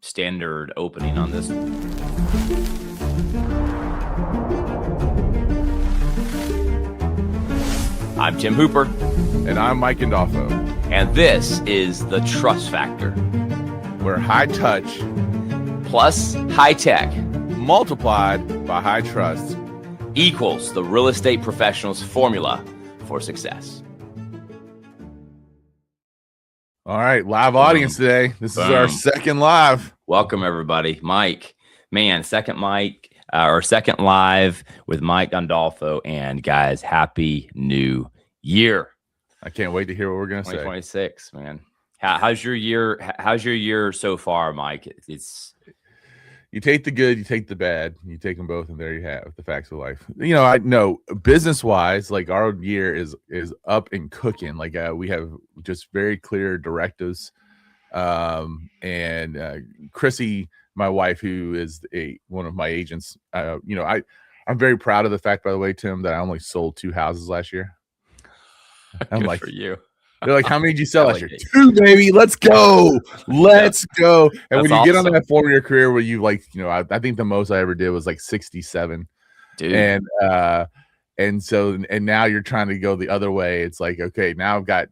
standard opening on this. I'm Tim Hooper. And I'm Mike Gandolfo. And this is the Trust Factor, where high touch plus high tech multiplied by high trust equals the real estate professional's formula for success. All right, live audience today. This is our second live. Welcome, everybody. Mike, second live with Mike Gandolfo. And guys, happy new year. I can't wait to hear what we're going to say. 2026, man. How's your year? How's your year so far, Mike? You take the good, you take the bad, you take them both, and there you have the facts of life. You know, I know business-wise, like our year is up and cooking. Like we have just very clear directives. And Chrissy, my wife, who is one of my agents, I'm very proud of the fact, by the way, Tim, that I only sold 2 houses last year. I'm Good like, for you. They're like, how many did you sell last year? 2, baby. Let's go. Let's go. And when you get on that 4-year career where you I think the most I ever did was like 67. Dude. And now you're trying to go the other way. It's like, okay, now I've got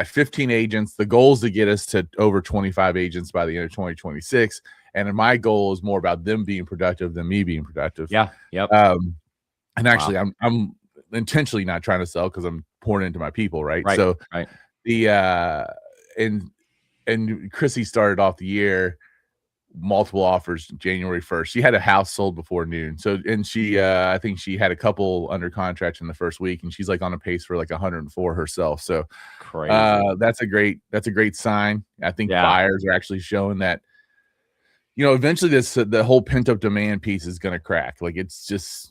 15 agents. The goal is to get us to over 25 agents by the end of 2026. And my goal is more about them being productive than me being productive. Yeah. Yep. And actually I'm intentionally not trying to sell because I'm pouring into my people, right? So the and Chrissy started off the year multiple offers January 1st. She had a house sold before noon. So and she I think she had a couple under contract in the first week, and she's like on a pace for like 104 herself. So crazy. That's a great sign. I think buyers are actually showing that eventually the whole pent-up demand piece is going to crack. Like it's just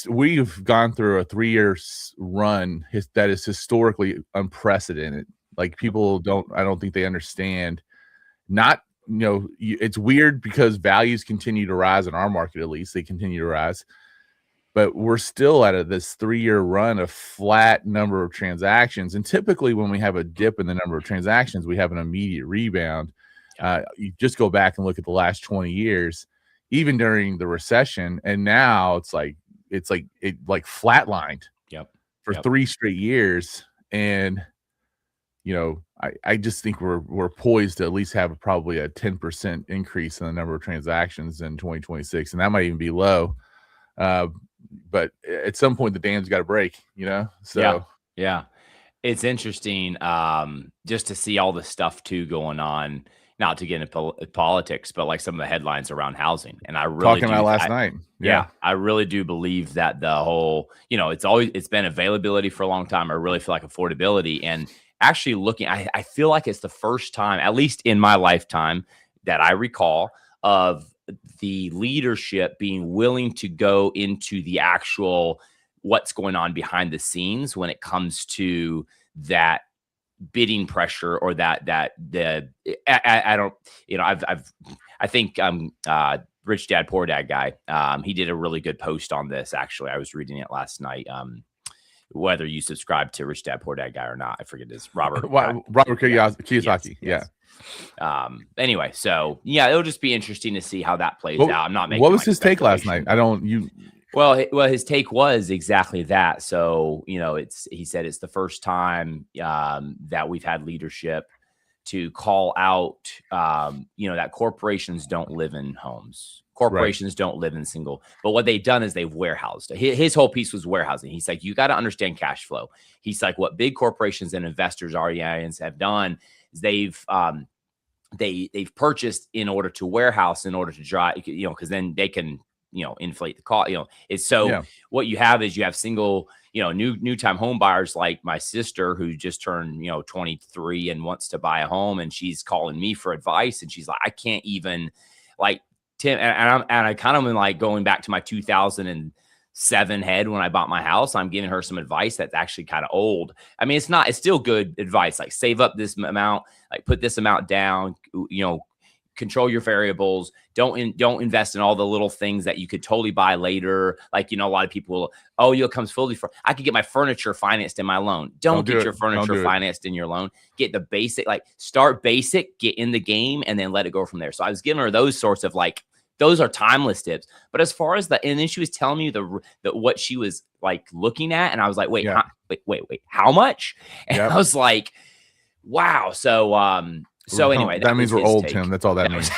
we've gone through a 3-year run that is historically unprecedented. Like people I don't think they understand. It's weird because values continue to rise in our market. At least they continue to rise, but we're still at this 3-year run of flat number of transactions. And typically when we have a dip in the number of transactions, we have an immediate rebound. You just go back and look at the last 20 years, even during the recession, and now it's like flatlined for 3 straight years. And I just think we're poised to at least have probably a 10% increase in the number of transactions in 2026, and that might even be low. But at some point the dam's got to break, So yeah, it's interesting just to see all the stuff too going on. Not to get into politics, but like some of the headlines around housing. And I really talking about last night. Yeah, I really do believe that the whole, it's been availability for a long time. I really feel like affordability, and actually looking, I feel like it's the first time, at least in my lifetime, that I recall of the leadership being willing to go into the actual what's going on behind the scenes when it comes to that bidding pressure or I think Rich Dad Poor Dad guy, he did a really good post on this. Actually, I was reading it last night. Whether you subscribe to Rich Dad Poor Dad guy or not, I forget his Robert Kiyosaki. Yes. Anyway, so it'll just be interesting to see how that plays out. I'm not making. What was his take last night? Well, his take was exactly that. So, he said it's the first time that we've had leadership to call out, that corporations don't live in homes. Corporations don't live in single. But what they've done is they've warehoused. His whole piece was warehousing. He's like, you got to understand cash flow. He's like, what big corporations and investors, REIans, have done is they've purchased in order to warehouse, in order to drive, because then they can inflate the cost. What you have is you have single, new time home buyers like my sister who just turned, 23 and wants to buy a home, and she's calling me for advice, and she's like, I can't even, like, Tim, and I kind of been like going back to my 2007 head when I bought my house. I'm giving her some advice that's actually kind of old. I mean, it's still good advice, like save up this amount, like put this amount down, control your variables. Don't invest in all the little things that you could totally buy later. Like, a lot of people, it comes fully for, I could get my furniture financed in my loan. Don't get your furniture financed in your loan. Get the basic, like start basic, get in the game, and then let it go from there. So I was giving her those sorts of like, those are timeless tips. But as far as and then she was telling me the what she was like looking at, and I was like, wait, how much? And I was like, wow. So anyway, that means we're old, Tim. That's all that means.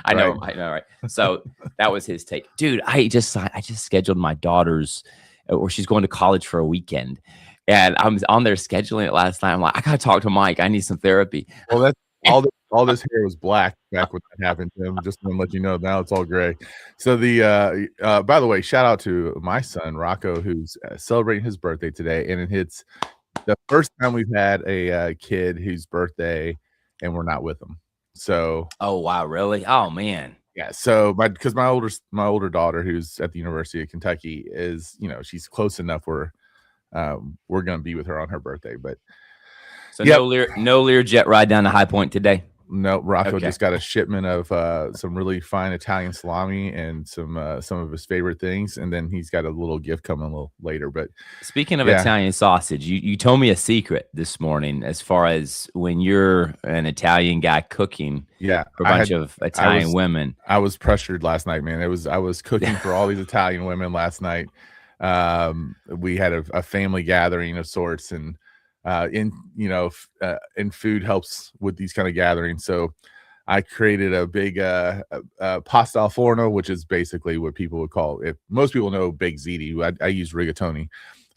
I know, right? So that was his take, dude. I just scheduled my daughter's, or she's going to college for a weekend, and I was on there scheduling it last night. I'm like, I gotta talk to Mike. I need some therapy. Well, that's all this hair was black back when that happened, Tim. Just to let you know, now it's all gray. So by the way, shout out to my son Rocco, who's celebrating his birthday today, and it's the first time we've had a kid whose birthday and we're not with them. So oh wow, really? Oh man. Yeah. So because my older daughter, who's at the University of Kentucky, is, she's close enough where we're gonna be with her on her birthday. But so no Learjet ride down to High Point today. No, Rocco just got a shipment of some really fine Italian salami and some of his favorite things, and then he's got a little gift coming a little later. But speaking of Italian sausage, you told me a secret this morning as far as when you're an Italian guy cooking for a bunch of Italian women. I was pressured last night, man. I was cooking for all these Italian women last night. We had a family gathering of sorts, and and food helps with these kind of gatherings. So I created a big pasta al forno, which is basically what people would call it. Most people know baked ziti. I use rigatoni.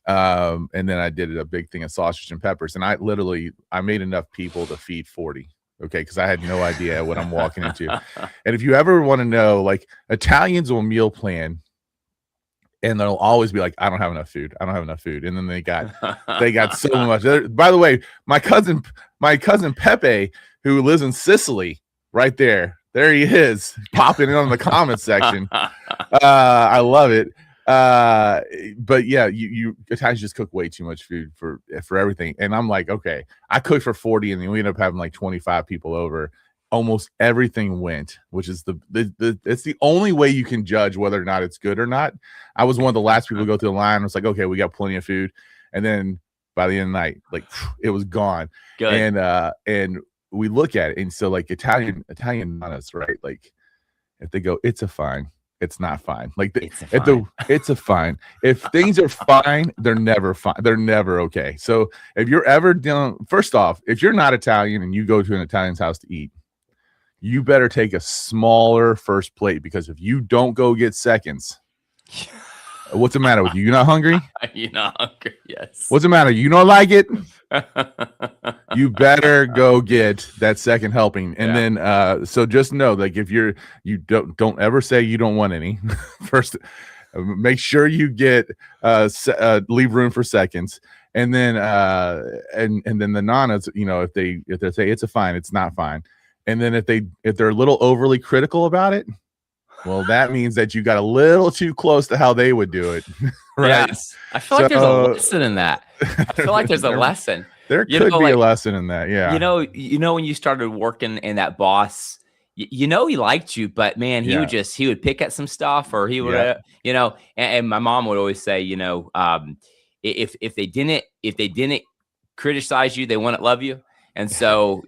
And then I did a big thing of sausage and peppers. And I made enough people to feed 40. Okay. Cause I had no idea what I'm walking into. And if you ever want to know, like, Italians will meal plan, and they'll always be like, I don't have enough food. And then they got so much. By the way, my cousin Pepe, who lives in Sicily, right there he is, popping in on the comment section. I love it. But yeah, you Italians just cook way too much food for everything. And I'm like, okay, I cooked for 40, and then we ended up having like 25 people over. Almost everything went, which is it's the only way you can judge whether or not it's good or not. I was one of the last people to go through the line. I was like, okay, we got plenty of food. And then by the end of the night, like, it was gone. Good. And we look at it, and so like Italian nanas, right? Like, if they go, it's a fine, it's not fine. Like it's a fine. If things are fine, they're never fine. They're never okay. So if you're ever doing, first off, if you're not Italian and you go to an Italian's house to eat, you better take a smaller first plate, because if you don't go get seconds, what's the matter with you? You're not hungry? You're not hungry, yes. What's the matter? You don't like it? You better go get that second helping. And then so just know, like, if you don't ever say you don't want any. First, make sure you get leave room for seconds. And then and then the nanas, if they say it's a fine, it's not fine. And then if they're a little overly critical about it, well, that means that you got a little too close to how they would do it. Right? Yes. I feel like there's a lesson in that. I feel like there's a lesson. There could be a lesson in that. Yeah. When you started working in that boss, he liked you, but man, he would pick at some stuff, or he would, and my mom would always say, if they didn't criticize you, they wouldn't love you. And so,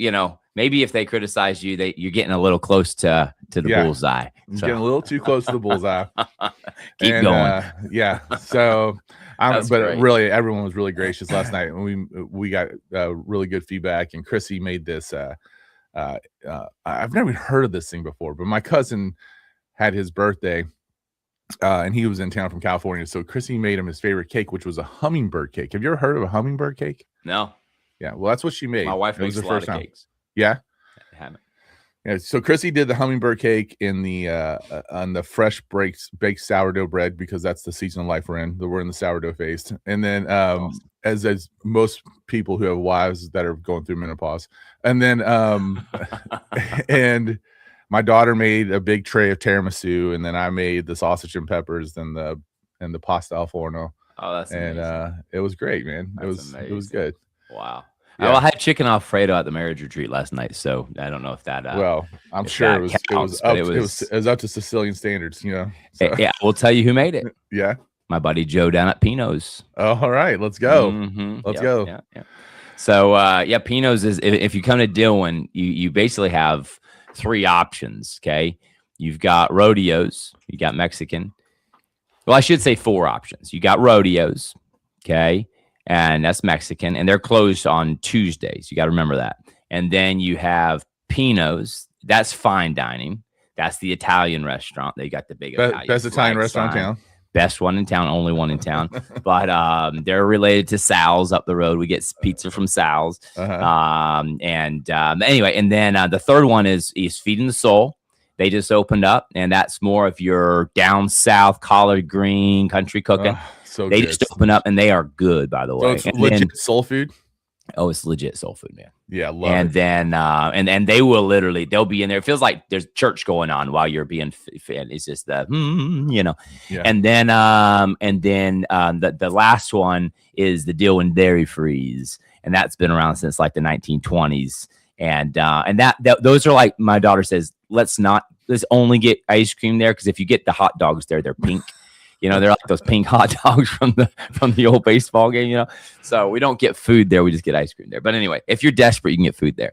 maybe if they criticize you, you're getting a little close to the bullseye. So. Getting a little too close to the bullseye. Keep going. So, but great. Really, everyone was really gracious last night, and we got really good feedback. And Chrissy made this. I've never heard of this thing before, but my cousin had his birthday, and he was in town from California. So Chrissy made him his favorite cake, which was a hummingbird cake. Have you ever heard of a hummingbird cake? No. Yeah, well, that's what she made. My wife makes a lot of cakes. Yeah, I haven't. Yeah. So Chrissy did the hummingbird cake in the on the fresh baked sourdough bread, because that's the season of life we're in. We're in the sourdough phase, and then as most people who have wives that are going through menopause, and then and my daughter made a big tray of tiramisu, and then I made the sausage and peppers and the pasta al forno. Oh, that's amazing. And it was great, man. It was good. Wow. Yeah. I had chicken Alfredo at the marriage retreat last night, so I don't know if that. Well, I'm sure it was up to Sicilian standards, you know. So. Yeah, we'll tell you who made it. Yeah, my buddy Joe down at Pino's. Oh, all right, let's go. Let's go. Yeah. So Pino's is if you come to Dillon, you basically have 3 options. Okay, you've got rodeos, you got Mexican. Well, I should say 4 options. You got rodeos, okay. And that's Mexican, and they're closed on Tuesdays. You got to remember that. And then you have Pino's. That's fine dining. That's the Italian restaurant. They got the big best Italian restaurant in town. Best one in town, only one in town. But they're related to Sal's up the road. We get pizza from Sal's. Anyway, and then the third one is Feeding the Soul. They just opened up, and that's more of your down south collard green country cooking. So they just opened up, and they are good, by the way. So it's legit soul food. Oh, it's legit soul food, man. Yeah, love and it. Then and they will literally they'll be in there. It feels like there's church going on while you're being fed. It's just the you know. Yeah. And then the last one is the Dillon Dairy Freeze, and that's been around since like the 1920s. And that those are like, my daughter says, let's only get ice cream there, because if you get the hot dogs there, they're pink. You know, they're like those pink hot dogs from the old baseball game, you know. So we don't get food there. We just get ice cream there. But anyway, if you're desperate, you can get food there.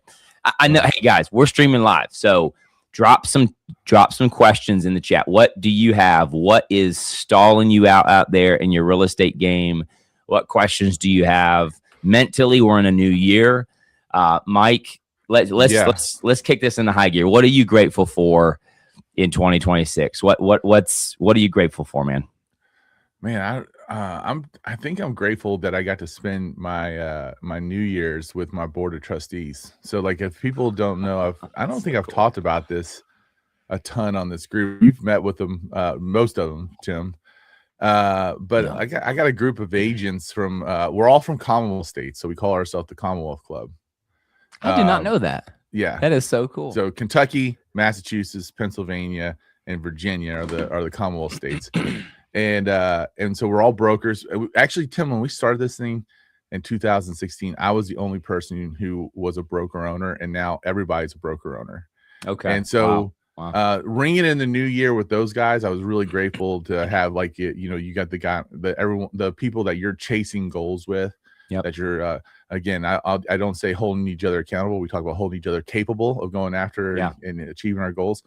I know. Hey, guys, we're streaming live. So drop some questions in the chat. What do you have? What is stalling you out there in your real estate game? What questions do you have? Mentally, we're in a new year. Mike, let's kick this into high gear. What are you grateful for in 2026? What are you grateful for, man? Man, I think I'm grateful that I got to spend my my New Year's with my board of trustees. So like, if people don't know, I don't think I've talked about this a ton on this group. You've met with them, most of them, Tim. But yeah. I got a group of agents from we're all from Commonwealth states, so we call ourselves the Commonwealth Club. I did not know that. Yeah, that is so cool. So Kentucky, Massachusetts, Pennsylvania, and Virginia are the Commonwealth states. And so we're all brokers. Actually, Tim, when we started this thing in 2016, I was the only person who was a broker owner, and now everybody's a broker owner. Okay. And so ringing in the new year with those guys, I was really grateful to have, like, you got the people that you're chasing goals with. Yep. That you're again, I don't say holding each other accountable. We talk about holding each other capable of going after and achieving our goals.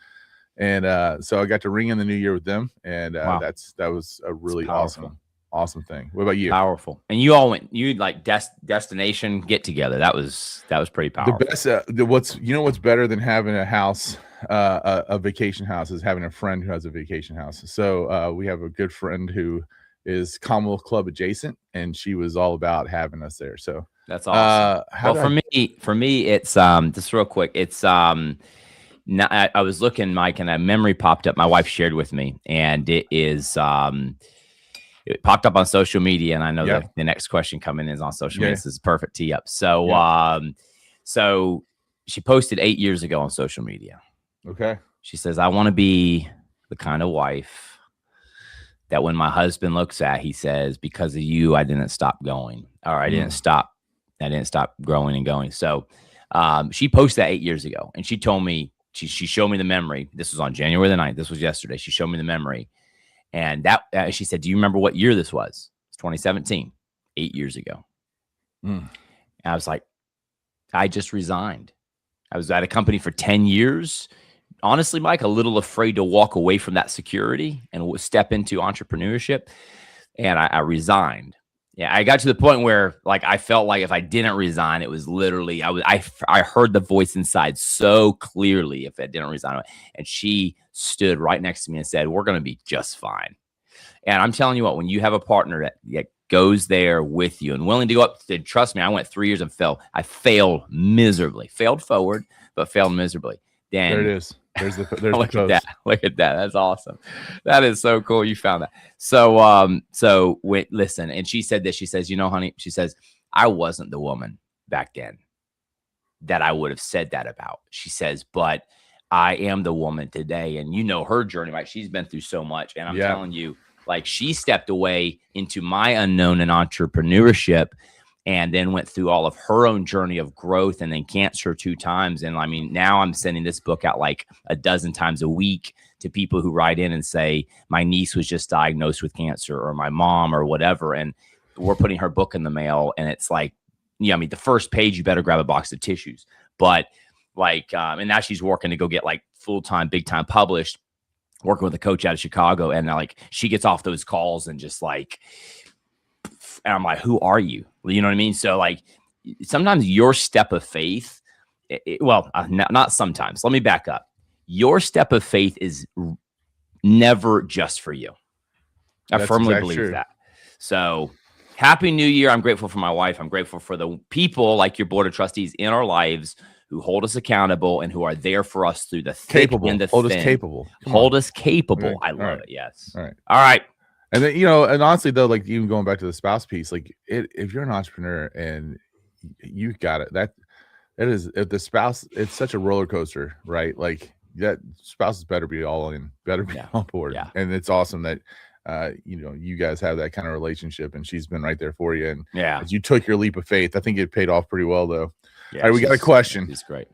And so I got to ring in the new year with them, and that was a really awesome thing. What about you? Powerful. And you all went, like destination get together. That was pretty powerful. The best. What's better than having a house, a vacation house, is having a friend who has a vacation house. So we have a good friend who is Commonwealth Club adjacent, and she was all about having us there. So that's awesome. For me, it's just real quick. It's I was looking, Mike, and a memory popped up. My wife shared with me, and it popped up on social media. And I know that the next question coming is on social media. This is perfect tee up. So, so she posted 8 years ago on social media. Okay. She says, I want to be the kind of wife that when my husband looks at, he says, because of you, I didn't stop going, or I didn't stop growing and going. So, she posted that 8 years ago, and she told me, she showed me the memory. This was on January the 9th. This was yesterday. She showed me the memory. And that she said, do you remember what year this was? It's 2017, 8 years ago. And I was like, I just resigned. I was at a company for 10 years. Honestly, Mike, a little afraid to walk away from that security and step into entrepreneurship. And I resigned. Yeah, I got to the point where, like, I felt like if I didn't resign, it was literally, I heard the voice inside so clearly if I didn't resign. And she stood right next to me and said, we're going to be just fine. And I'm telling you what, when you have a partner that goes there with you and willing to go up, trust me, I went 3 years and fell. I failed miserably, failed forward, but failed miserably. Then there it is. There's look at that. Look at that. That's awesome. That is so cool. You found that. So listen. And she said this. She says, honey, she says, I wasn't the woman back then that I would have said that about. She says, but I am the woman today. And her journey, right? She's been through so much. And I'm telling you, like, she stepped away into my unknown in entrepreneurship. and then went through all of her own journey of growth and then cancer 2 times. And I mean, now I'm sending this book out like a dozen times a week to people who write in and say, my niece was just diagnosed with cancer, or my mom, or whatever. And we're putting her book in the mail, and it's like, I mean, the first page, you better grab a box of tissues. But like, and now she's working to go get like full-time, big-time published, working with a coach out of Chicago. And like, she gets off those calls and just like, and I'm like, who are you? You know what I mean? So like, sometimes your step of faith, not sometimes, let me back up. Your step of faith is never just for you. I firmly believe that. So happy New Year. I'm grateful for my wife. I'm grateful for the people like your board of trustees in our lives who hold us accountable and who are there for us through the thick and the thin. Hold us capable. Hold us capable. Right. I love it. Yes. All right. All right. And then, and honestly though, like even going back to the spouse piece, like if you're an entrepreneur and you got it, that is, if the spouse, it's such a roller coaster, right? Like that spouses better be all in, better be on board. Yeah. And it's awesome that, you guys have that kind of relationship, and she's been right there for you. And as you took your leap of faith, I think it paid off pretty well though. Yeah, all right, we got a question. It's great.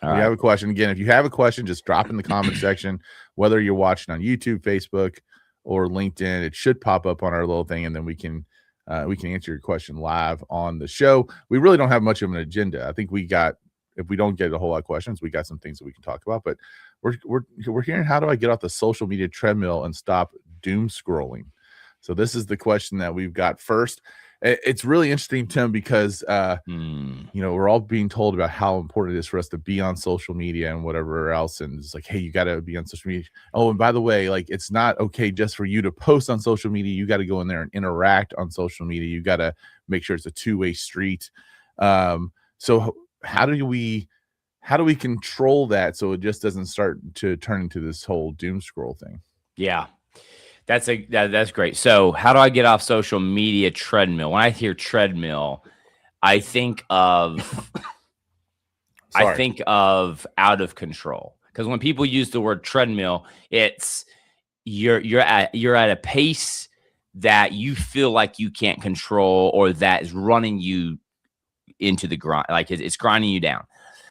We have a question. Again, if you have a question, just drop in the comment section, whether you're watching on YouTube, Facebook, or LinkedIn. It should pop up on our little thing, and then we can answer your question live on the show. We really don't have much of an agenda. I think if we don't get a whole lot of questions, we got some things that we can talk about. But we're hearing, how do I get off the social media treadmill and stop doom scrolling? So this is the question that we've got first. It's really interesting, Tim, because we're all being told about how important it is for us to be on social media and whatever else, and it's like, hey, you got to be on social media. Oh, and by the way, like, it's not okay just for you to post on social media. You got to go in there and interact on social media. You got to make sure it's a two-way street. So how do we control that so it just doesn't start to turn into this whole doom scroll thing? Yeah. That's great. So how do I get off social media treadmill? When I hear treadmill, I think of out of control. Because when people use the word treadmill, it's you're at a pace that you feel like you can't control, or that is running you into the grind, like it's grinding you down.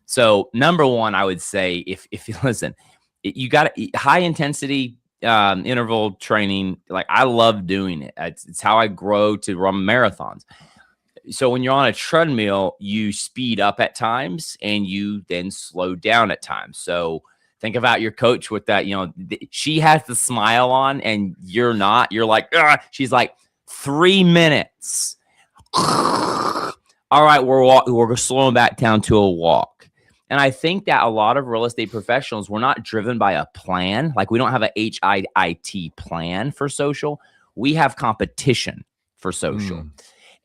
So number one, I would say, if you listen, you got high intensity interval training. Like, I love doing it. It's how I grow to run marathons. So when you're on a treadmill, you speed up at times and you then slow down at times. So think about your coach with that, she has the smile on and you're not. You're like, she's like, 3 minutes. All right, we're slowing back down to a walk. And I think that a lot of real estate professionals, we're not driven by a plan. Like, we don't have a HIIT plan for social. We have competition for social.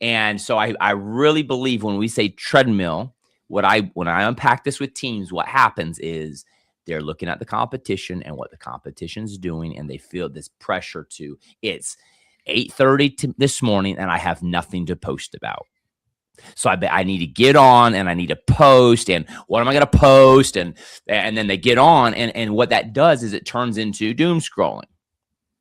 And so I really believe when we say treadmill, when I unpack this with teams, what happens is they're looking at the competition and what the competition's doing, and they feel this pressure to, it's 8:30 this morning and I have nothing to post about. So I need to get on and I need to post, and what am I going to post? And then they get on, and what that does is it turns into doom scrolling.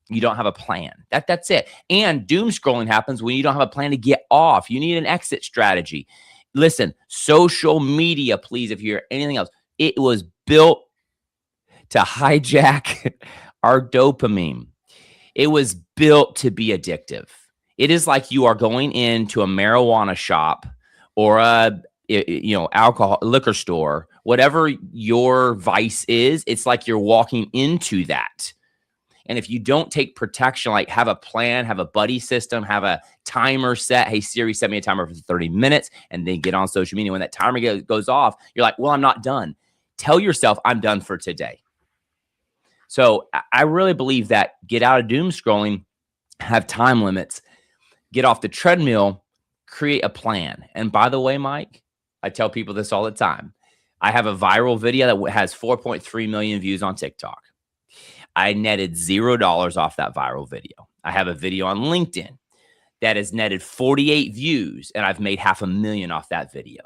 You don't have a plan. That's it. And doom scrolling happens when you don't have a plan to get off. You need an exit strategy. Listen, social media, please, if you hear anything else, it was built to hijack our dopamine. It was built to be addictive. It is like you are going into a marijuana shop or a liquor store, whatever your vice is. It's like you're walking into that. And if you don't take protection, like have a plan, have a buddy system, have a timer set. Hey, Siri, set me a timer for 30 minutes, and then get on social media. When that timer goes off, you're like, well, I'm not done. Tell yourself, I'm done for today. So I really believe that get out of doom scrolling, have time limits, get off the treadmill, create a plan. And by the way, Mike, I tell people this all the time. I have a viral video that has 4.3 million views on TikTok. I netted $0 off that viral video. I have a video on LinkedIn that has netted 48 views, and I've made $500,000 off that video.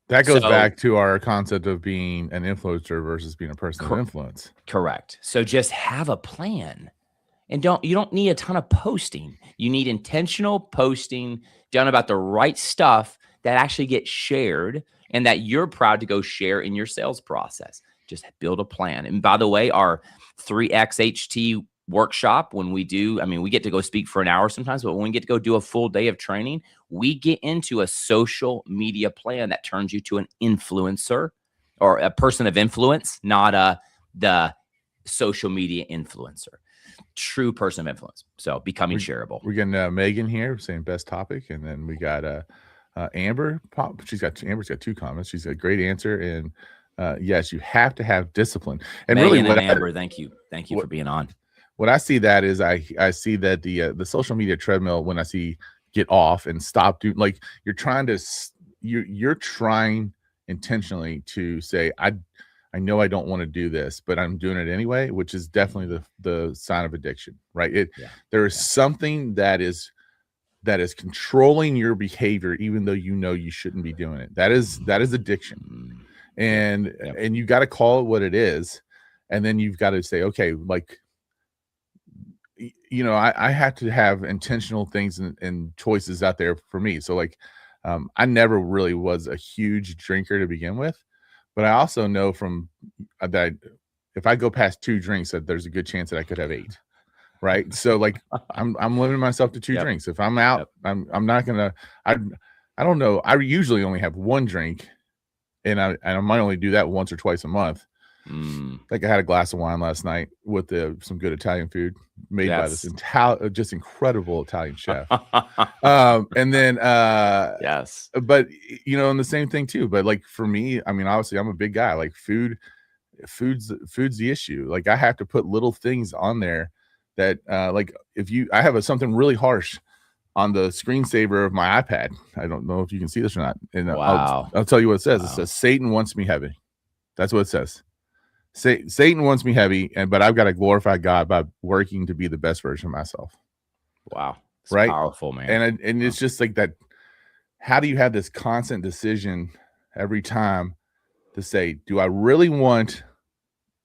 That goes back to our concept of being an influencer versus being a person of influence. Correct. So just have a plan. And you don't need a ton of posting. You need intentional posting done about the right stuff that actually gets shared and that you're proud to go share in your sales process. Just build a plan. And by the way, our 3XHT workshop, when we do, I mean, we get to go speak for an hour sometimes, but when we get to go do a full day of training, we get into a social media plan that turns you to an influencer or a person of influence, not the social media influencer. True person of influence. So becoming shareable. We're getting Megan here saying best topic, and then we got Amber. Amber's got 2 comments. She's got a great answer, and yes, you have to have discipline. And Megan really, and Amber, thank you for being on. What I see that is I see that the social media treadmill, when I see get off and stop doing, like you're trying intentionally to say I know I don't want to do this, but I'm doing it anyway, which is definitely the sign of addiction, right? There is something that is controlling your behavior, even though you know you shouldn't be doing it. That is addiction, and you got to call it what it is, and then you've got to say, okay, like, you know, I have to have intentional things and choices out there for me. So like, I never really was a huge drinker to begin with. But I also know from that if I go past 2 drinks, that there's a good chance that I could have 8, right? So like I'm limiting myself to 2 drinks. If I'm out, I'm not gonna. I don't know. I usually only have 1 drink, and I might only do that once or twice a month. Like I had a glass of wine last night with some good Italian food made by this just incredible Italian chef. And then but you know, and the same thing too. But like for me, I mean, obviously I'm a big guy. Like food's the issue. Like I have to put little things on there that like I have something really harsh on the screensaver of my iPad. I don't know if you can see this or not. And I'll tell you what it says. It says Satan wants me heavy. That's what it says. Satan wants me heavy, but I've got to glorify God by working to be the best version of myself. Wow. It's right? Powerful, man. And it's just like that. How do you have this constant decision every time to say, do I really want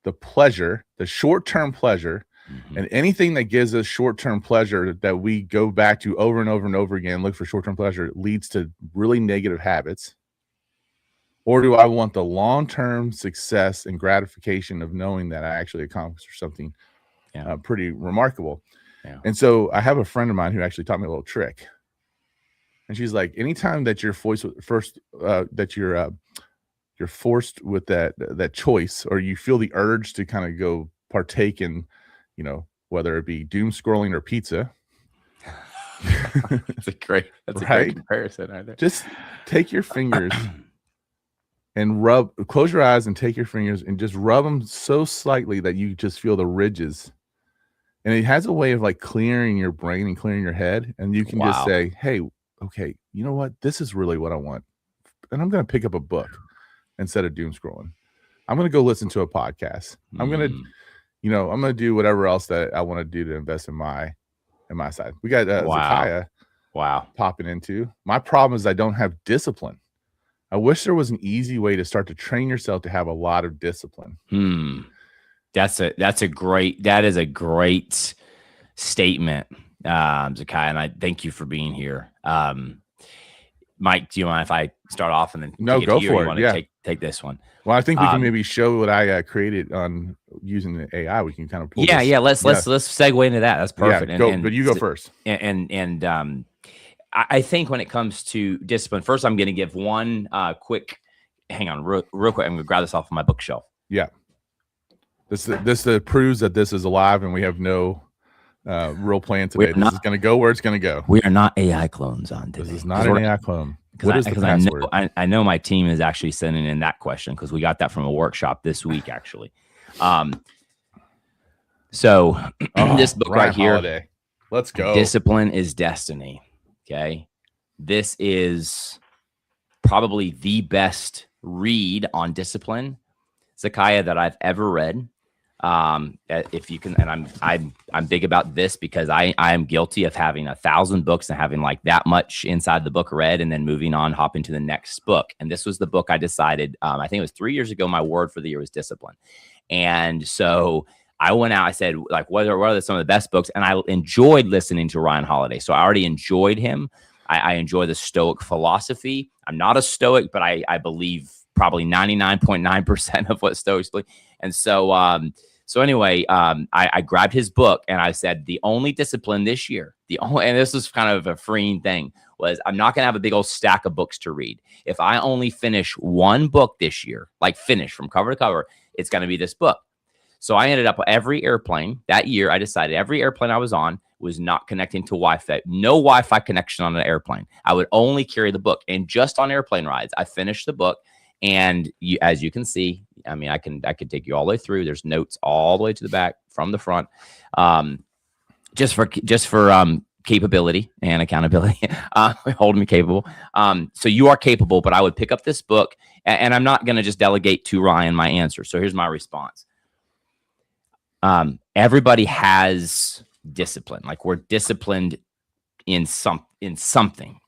the pleasure, the short-term pleasure, and anything that gives us short-term pleasure that we go back to over and over and over again, look for short-term pleasure, leads to really negative habits? Or do I want the long-term success and gratification of knowing that I actually accomplished something pretty remarkable? Yeah. And so I have a friend of mine who actually taught me a little trick. And she's like, anytime that you're forced with that choice, or you feel the urge to kind of go partake in, you know, whether it be doom scrolling or pizza. That's a great comparison right there. Just take your fingers and close your eyes and take your fingers and just rub them so slightly that you just feel the ridges. And it has a way of like clearing your brain and clearing your head. And you can just say, hey, okay, you know what? This is really what I want. And I'm going to pick up a book instead of doom scrolling. I'm going to go listen to a podcast. I'm going to do whatever else that I want to do to invest in my side. We got Zakaya popping into. My problem is I don't have discipline. I wish there was an easy way to start to train yourself to have a lot of discipline. That is a great statement, Zakaya, and I thank you for being here. Mike, do you mind if I start off and then go for it? Yeah, take this one. Well, I think we can maybe show what I created on using the AI. We can kind of pull let's segue into that. That's perfect. Yeah, but you go first. And I think when it comes to discipline, first I'm going to give one quick. Hang on, real quick. I'm going to grab this off of my bookshelf. Yeah, this proves that this is alive, and we have no real plan today. This is going to go where it's going to go. We are not AI clones on today. This is not an AI clone. Because I know my team is actually sending in that question because we got that from a workshop this week, actually. So this book right here, Holiday. Let's go. Discipline is Destiny. Okay. This is probably the best read on discipline, Zakaya, that I've ever read. If you can, and I'm big about this because I am guilty of having 1,000 books and having like that much inside the book read and then moving on, hopping to the next book. And this was the book I decided, I think it was 3 years ago, my word for the year was discipline. And so I went out, I said, like, what are some of the best books? And I enjoyed listening to Ryan Holiday. So I already enjoyed him. I enjoy the Stoic philosophy. I'm not a Stoic, but I believe probably 99.9% of what Stoics believe. And so, anyway, I grabbed his book and I said, the only discipline this year, and this was kind of a freeing thing, was I'm not going to have a big old stack of books to read. If I only finish one book this year, like finish from cover to cover, it's going to be this book. So I ended up every airplane that year. I decided every airplane I was on was not connecting to Wi-Fi. No Wi-Fi connection on an airplane. I would only carry the book. And just on airplane rides, I finished the book. And as you can see, I mean, I can take you all the way through. There's notes all the way to the back from the front, just for capability and accountability, holding me capable. So you are capable, but I would pick up this book, and I'm not going to just delegate to Ryan my answer. So here's my response. Everybody has discipline. Like, we're disciplined in something.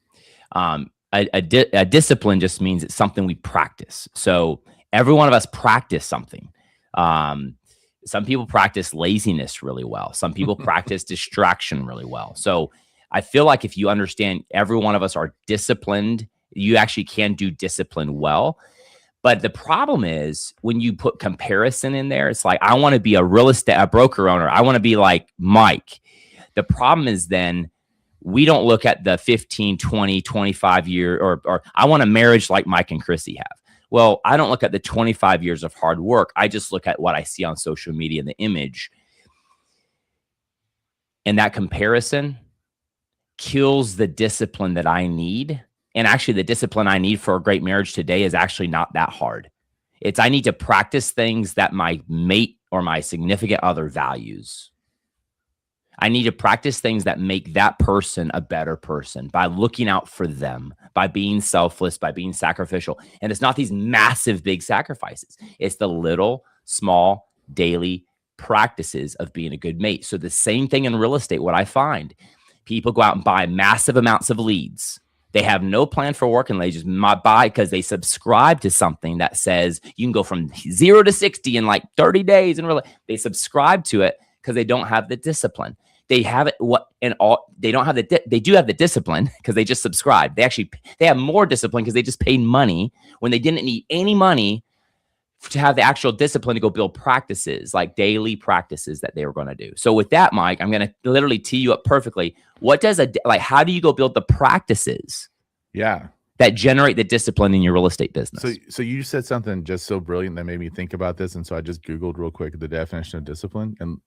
A discipline just means it's something we practice. So every one of us practice something. Some people practice laziness really well. Some people practice distraction really well. So I feel like if you understand every one of us are disciplined, you actually can do discipline well. But the problem is when you put comparison in there, it's like, I want to be a broker owner. I want to be like Mike. The problem is then we don't look at the 15, 20, 25 year, or I want a marriage like Mike and Chrissy have. Well, I don't look at the 25 years of hard work. I just look at what I see on social media and the image. And that comparison kills the discipline that I need. And actually, the discipline I need for a great marriage today is actually not that hard. It's I need to practice things that my mate or my significant other values. I need to practice things that make that person a better person by looking out for them, by being selfless, by being sacrificial. And it's not these massive, big sacrifices. It's the little, small, daily practices of being a good mate. So the same thing in real estate, what I find, people go out and buy massive amounts of leads. They have no plan for working. They just buy because they subscribe to something that says you can go from 0 to 60 in like 30 days. And really, they subscribe to it because they don't have the discipline. They have it. They don't have they do have the discipline because they just subscribe. They have more discipline because they just paid money when they didn't need any money to have the actual discipline to go build practices, like daily practices that they were going to do. So with that, Mike, I'm going to literally tee you up perfectly. How do you go build the practices? Yeah. That generate the discipline in your real estate business? So you said something just so brilliant that made me think about this. And so I just Googled real quick the definition of discipline. And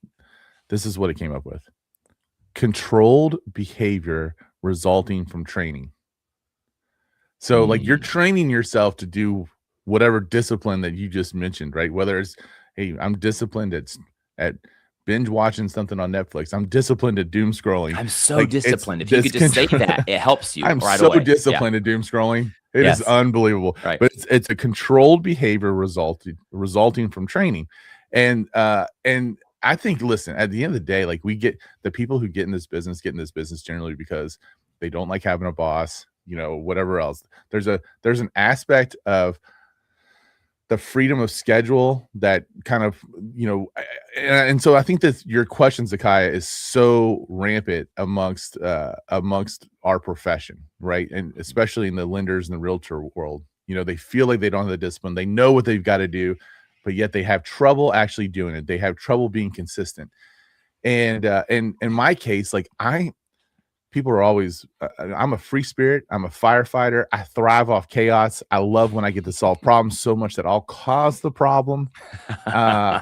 this is what it came up with. Controlled behavior resulting from training. So like you're training yourself to do whatever discipline that you just mentioned, right? Whether it's, hey, I'm disciplined at binge watching something on Netflix. I'm disciplined at doom scrolling. I'm so disciplined. If you could just say that, it helps you. I'm right so away. disciplined at doom scrolling. It is unbelievable. Right. But it's a controlled behavior resulting from training. And I think, listen, at the end of the day, like we get the people who get in this business generally because they don't like having a boss, whatever else. There's an aspect of the freedom of schedule that kind of, and so I think that your question, Zakiah, is so rampant amongst our profession, right? And especially in the lenders and the realtor world, they feel like they don't have the discipline. They know what they've got to do, but yet they have trouble actually doing it. They have trouble being consistent. And in my case, like people are always, I'm a free spirit. I'm a firefighter. I thrive off chaos. I love when I get to solve problems so much that I'll cause the problem. I'm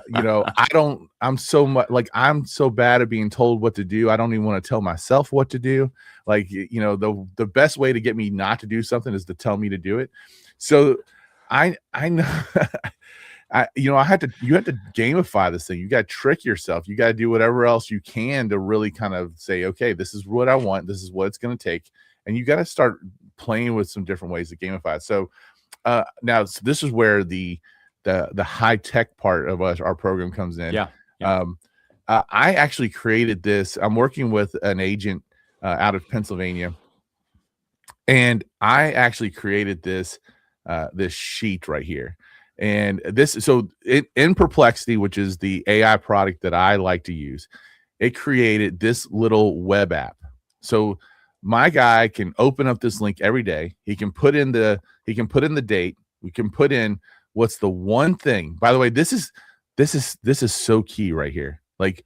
so bad at being told what to do. I don't even want to tell myself what to do. Like, the best way to get me not to do something is to tell me to do it. So I know, you have to gamify this thing. You got to trick yourself. You got to do whatever else you can to really kind of say, okay, this is what I want. This is what it's going to take. And you got to start playing with some different ways to gamify it. So now this is where the high tech part of our program comes in. Yeah. I actually created this. I'm working with an agent out of Pennsylvania, and I actually created this sheet right here. And in Perplexity, which is the AI product that I like to use, it created this little web app. So my guy can open up this link every day. He can put in the date. We can put in what's the one thing. By the way, this is so key right here. Like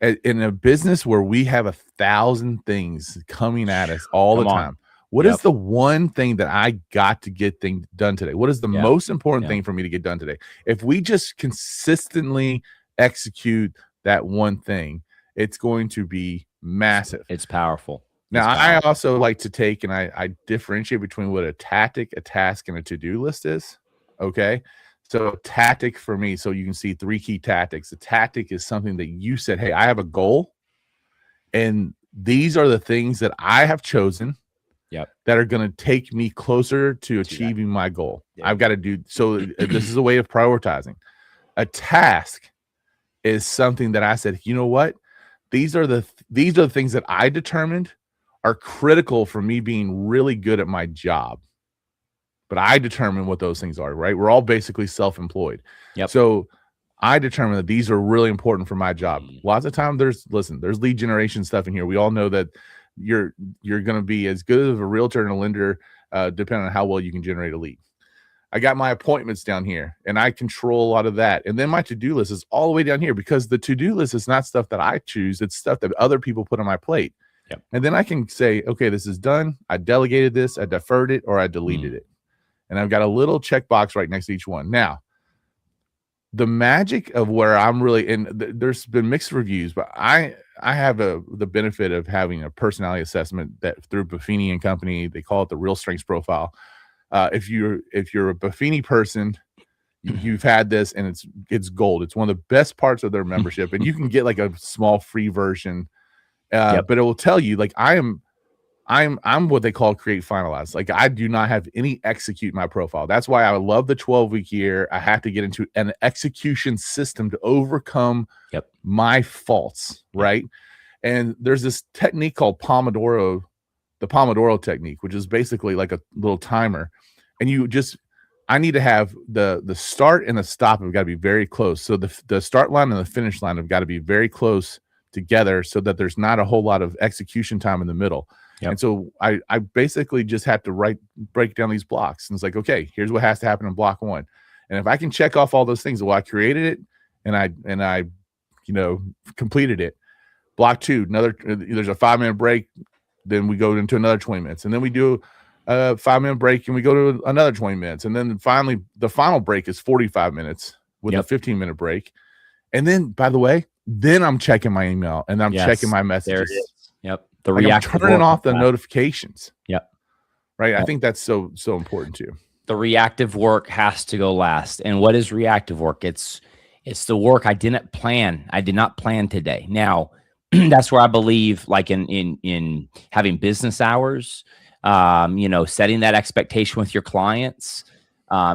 in a business where we have 1,000 things coming at us all the time. What is the one thing that I got to get done today? What is the most important thing for me to get done today? If we just consistently execute that one thing, it's going to be massive. It's powerful. Now, I also like to take and I differentiate between what a tactic, a task, and a to-do list is. Okay. So tactic for me, so you can see 3 key tactics. A tactic is something that you said, hey, I have a goal, and these are the things that I have chosen that are going to take me closer to achieving my goal. I've got to do so. This is a way of prioritizing. A task is something that I said, you know what? These are the things that I determined are critical for me being really good at my job. But I determine what those things are, right? We're all basically self-employed. So I determine that these are really important for my job. Lots of time there's lead generation stuff in here. We all know that you're going to be as good as a realtor and a lender, depending on how well you can generate a lead. I got my appointments down here, and I control a lot of that. And then my to-do list is all the way down here, because the to-do list is not stuff that I choose. It's stuff that other people put on my plate. And then I can say, okay, this is done. I delegated this, I deferred it, or I deleted it. And I've got a little checkbox right next to each one. Now, the magic of where I'm really, and there's been mixed reviews, but I have the benefit of having a personality assessment that through Buffini and Company. They call it the Real Strengths Profile. If you're a Buffini person, you've had this, and it's gold. It's one of the best parts of their membership, and you can get like a small free version. But it will tell you, like, I'm what they call create finalize. Like, I do not have any execute my profile. That's why I love the 12-week year. I have to get into an execution system to overcome my faults, right? And there's this technique called Pomodoro, the Pomodoro technique, which is basically like a little timer. And I need to have the start and the stop have got to be very close. So the start line and the finish line have got to be very close together, so that there's not a whole lot of execution time in the middle. And so I basically just have to break down these blocks. And it's like, okay, here's what has to happen in block 1. And if I can check off all those things, well, I created it and I completed it. Block 2, there's a 5-minute break. Then we go into another 20 minutes, and then we do a 5-minute break, and we go to another 20 minutes. And then finally, the final break is 45 minutes with a 15-minute break. And then, by the way, then I'm checking my email and I'm checking my messages. There it is. The reactive, turning off the notifications. Right. I think that's so important too. The reactive work has to go last. And what is reactive work? It's the work I didn't plan. I did not plan today. Now, that's where I believe, like in having business hours, setting that expectation with your clients.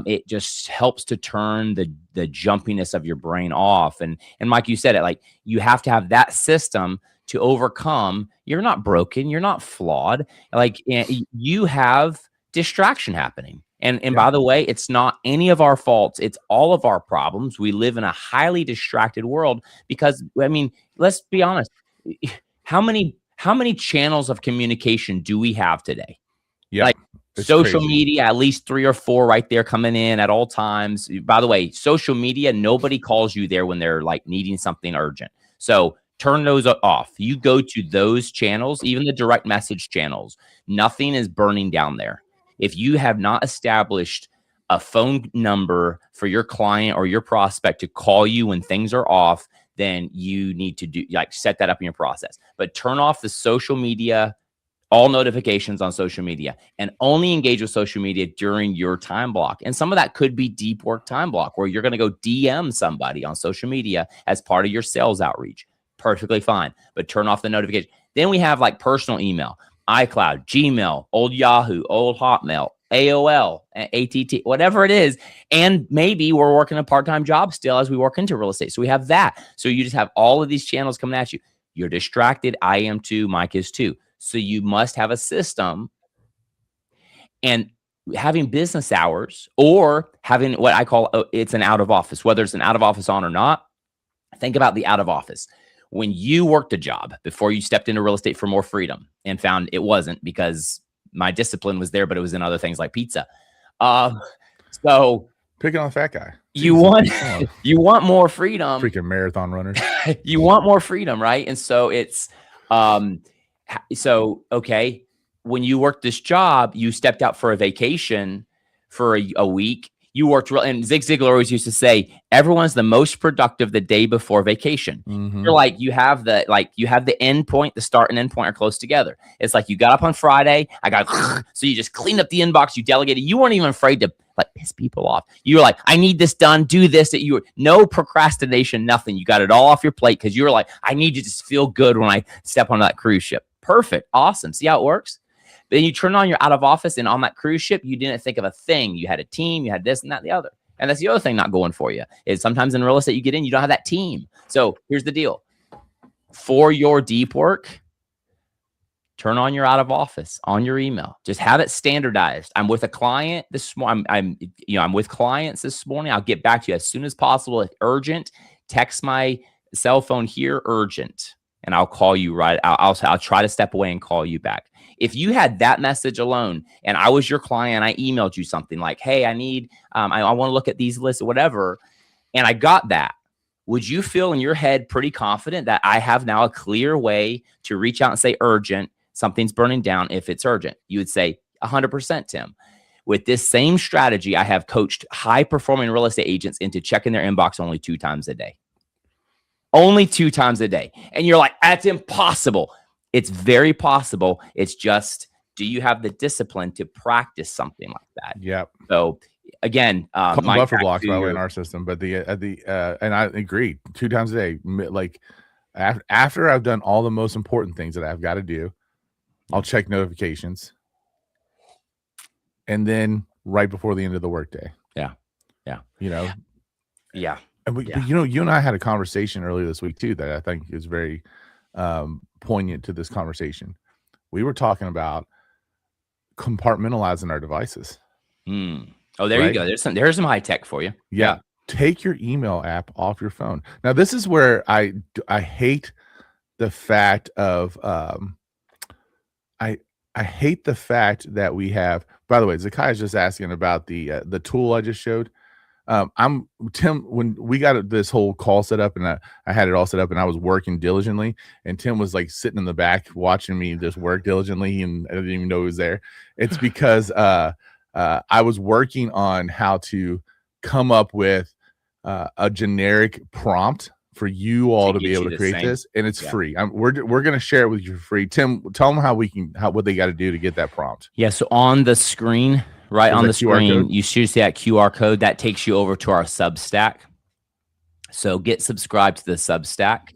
It just helps to turn the jumpiness of your brain off. And Mike, you said it, like, you have to have that system to overcome. You're not broken. You're not flawed. Like, you have distraction happening. And by the way, it's not any of our faults. It's all of our problems. We live in a highly distracted world because, I mean, let's be honest. How many channels of communication do we have today? Like, social media, at least 3 or 4 right there coming in at all times. By the way, social media, nobody calls you there when they're like needing something urgent. So turn those off. You go to those channels, even the direct message channels. Nothing is burning down there. If you have not established a phone number for your client or your prospect to call you when things are off, then you need to set that up in your process. But turn off the social media, all notifications on social media, and only engage with social media during your time block. And some of that could be deep work time block, where you're going to go DM somebody on social media as part of your sales outreach. Perfectly fine, but turn off the notification. Then we have like personal email, iCloud, Gmail, old Yahoo, old Hotmail, AOL, ATT, whatever it is. And maybe we're working a part-time job still as we work into real estate. So we have that. So you just have all of these channels coming at you. You're distracted. I am too. Mike is too. So you must have a system. And having business hours or having what I call it's an out of office, whether it's an out of office on or not. Think about the out of office. When you worked a job before you stepped into real estate for more freedom and found it wasn't because my discipline was there, but it was in other things like pizza. So picking on the fat guy. You want more freedom. Freaking marathon runners. You want more freedom, right? And so it's okay. When you worked this job, you stepped out for a vacation for a week. You worked real, and Zig Ziglar always used to say, everyone's the most productive the day before vacation. You're like, you have the end point, the start and end point are close together. It's like you got up on Friday, so you just cleaned up the inbox, you delegated, you weren't even afraid to like piss people off. You were like, I need this done, do this, that you were no procrastination, nothing. You got it all off your plate because you were like, I need to just feel good when I step on that cruise ship. Perfect. Awesome. See how it works? Then you turn on your out of office, and on that cruise ship, you didn't think of a thing. You had a team, you had this and that, and the other. And that's the other thing not going for you is sometimes in real estate, you get in, you don't have that team. So here's the deal. For your deep work, turn on your out of office on your email. Just have it standardized. I'm with a client this morning. I'm with clients this morning. I'll get back to you as soon as possible. If urgent, text my cell phone here, urgent, and I'll call you right. I'll try to step away and call you back. If you had that message alone and I was your client, I emailed you something like, hey, I need, I want to look at these lists or whatever, and I got that, would you feel in your head pretty confident that I have now a clear way to reach out and say urgent, something's burning down if it's urgent? You would say 100%, Tim. With this same strategy, I have coached high-performing real estate agents into checking their inbox only 2 times a day. Only 2 times a day. And you're like, that's impossible. It's very possible. It's just, do you have the discipline to practice something like that? Yep. So again, buffer blocks by the way in our system, but and I agree, 2 times a day. Like after I've done all the most important things that I've got to do, I'll check notifications, and then right before the end of the workday. Yeah. Yeah. And but you and I had a conversation earlier this week too that I think is very poignant to this conversation. We were talking about compartmentalizing our devices. Oh, there you go. There's some high tech for you. Yeah. Take your email app off your phone. Now, this is where I hate the fact of I hate the fact that we have. By the way, Zakai's just asking about the tool I just showed. Tim, when we got this whole call set up and I had it all set up and I was working diligently, and Tim was like sitting in the back watching me just work diligently, and I didn't even know he was there. It's because I was working on how to come up with a generic prompt for you all to be able to create this, and it's free. We're going to share it with you for free. Tim, tell them what they got to do to get that prompt. Yeah. So on the screen, right on the screen, you should see that QR code that takes you over to our Substack. So get subscribed to the Substack.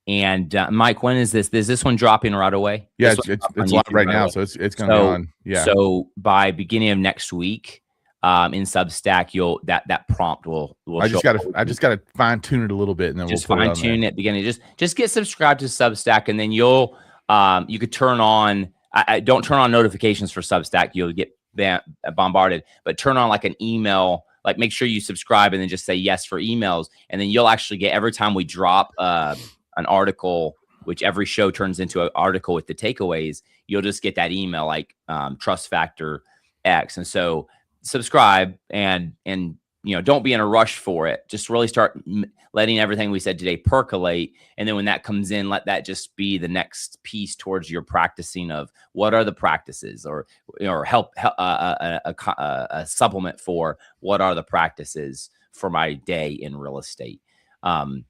And Mike, when is this? Is this one dropping right away? Yeah, it's live right now, so it's going to be on. Yeah. So by beginning of next week, in Substack, that prompt will. I just got to fine tune it a little bit, and then just we'll fine tune it. Beginning, just get subscribed to Substack, and then you could turn on. I don't turn on notifications for Substack. You'll get bombarded, but turn on like an email. Like make sure you subscribe, and then just say yes for emails, and then you'll actually get every time we drop an article, which every show turns into an article with the takeaways, you'll just get that email like Trust Factor X. And so subscribe and don't be in a rush for it. Just really start letting everything we said today percolate. And then when that comes in, let that just be the next piece towards your practicing of what are the practices, or help a supplement for what are the practices for my day in real estate. And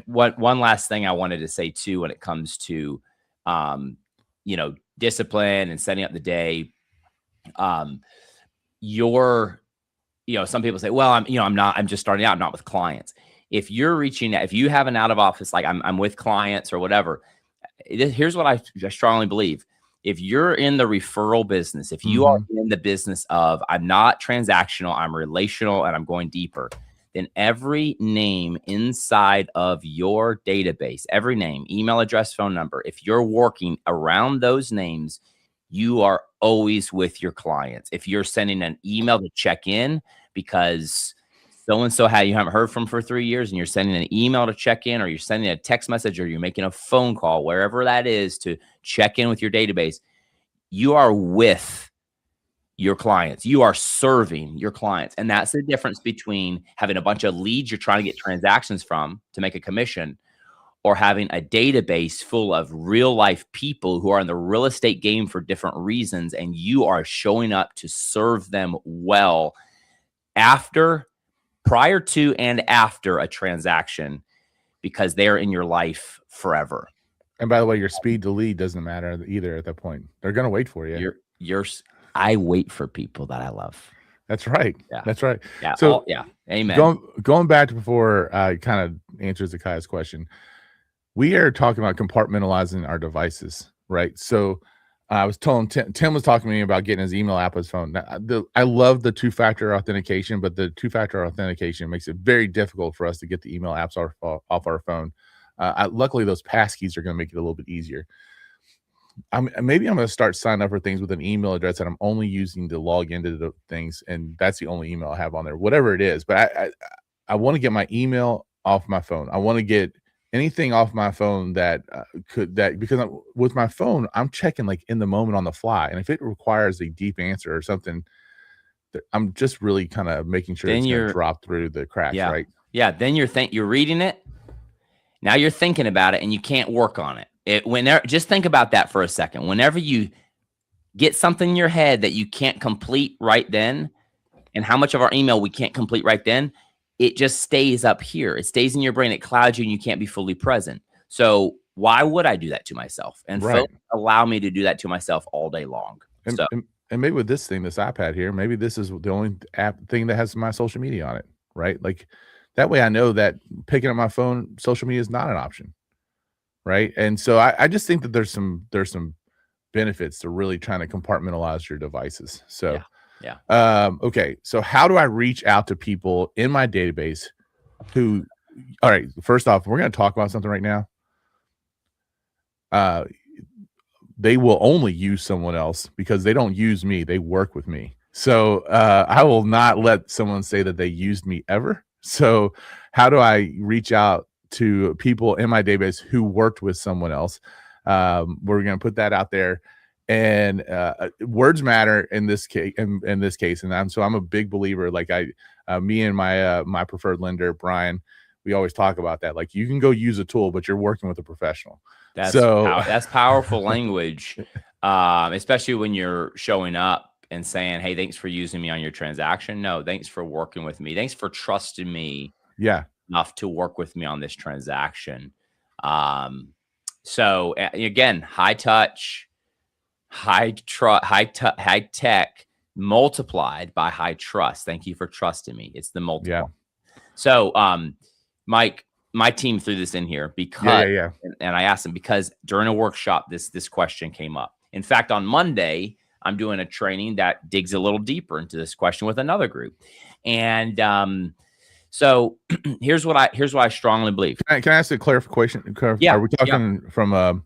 one last thing I wanted to say too, when it comes to, discipline and setting up the day, some people say, well, I'm just starting out, I'm not with clients. If you're if you have an out of office, like I'm with clients or whatever, here's what I strongly believe. If you're in the referral business, if you are in the business of, I'm not transactional, I'm relational, and I'm going deeper, then every name inside of your database, every name, email address, phone number, if you're working around those names, you are always with your clients. If you're sending an email to check in because so-and-so you haven't heard from for 3 years, and you're sending an email to check in, or you're sending a text message, or you're making a phone call, wherever that is, to check in with your database, you are with your clients. You are serving your clients. And that's the difference between having a bunch of leads you're trying to get transactions from to make a commission, or having a database full of real life people who are in the real estate game for different reasons, and you are showing up to serve them well prior to and after a transaction, because they're in your life forever. And by the way, your speed to lead doesn't matter either at that point. They're going to wait for you. I wait for people that I love. That's right. Yeah. That's right. Yeah. So Amen. Going back to before I kind of answers Zakai's question, we are talking about compartmentalizing our devices, right? So I was telling Tim was talking to me about getting his email app on his phone. Now, I love the two-factor authentication, but the two-factor authentication makes it very difficult for us to get the email apps off our phone. Luckily, those passkeys are going to make it a little bit easier. Maybe I'm going to start signing up for things with an email address that I'm only using to log into the things, and that's the only email I have on there, whatever it is. But I want to get my email off my phone. I want to get anything off my phone that because with my phone, I'm checking like in the moment on the fly. And if it requires a deep answer or something, I'm just really kind of making sure it's going to drop through the cracks, right? Yeah. Then you're reading it. Now you're thinking about it, and you can't work on it. Just think about that for a second. Whenever you get something in your head that you can't complete right then, and how much of our email we can't complete right then, it just stays up here. It stays in your brain. It clouds you, and you can't be fully present. So why would I do that to myself? And folks allow me to do that to myself all day long. And maybe with this iPad here, maybe this is the only thing that has my social media on it, right? Like that way I know that picking up my phone, social media is not an option, right? And so I just think that there's some benefits to really trying to compartmentalize your devices. So yeah. Okay. So how do I reach out to people in my database who, all right, first off, we're going to talk about something right now. They will only use someone else because they don't use me. They work with me. So I will not let someone say that they used me ever. So how do I reach out to people in my database who worked with someone else? We're going to put that out there. And words matter in this case. And I'm a big believer. Like me and my preferred lender, Brian, we always talk about that. Like you can go use a tool, but you're working with a professional. That's powerful language, especially when you're showing up and saying, "Hey, thanks for using me on your transaction." No, thanks for working with me. Thanks for trusting me. Enough to work with me on this transaction. So again, high touch. High tech multiplied by high trust. Thank you for trusting me. It's the multiple. Yeah. So, Mike, my team threw this in here because, and I asked them because during a workshop, this question came up. In fact, on Monday, I'm doing a training that digs a little deeper into this question with another group. And so here's what I strongly believe. Can I ask a clarification? Yeah. Are we talking from a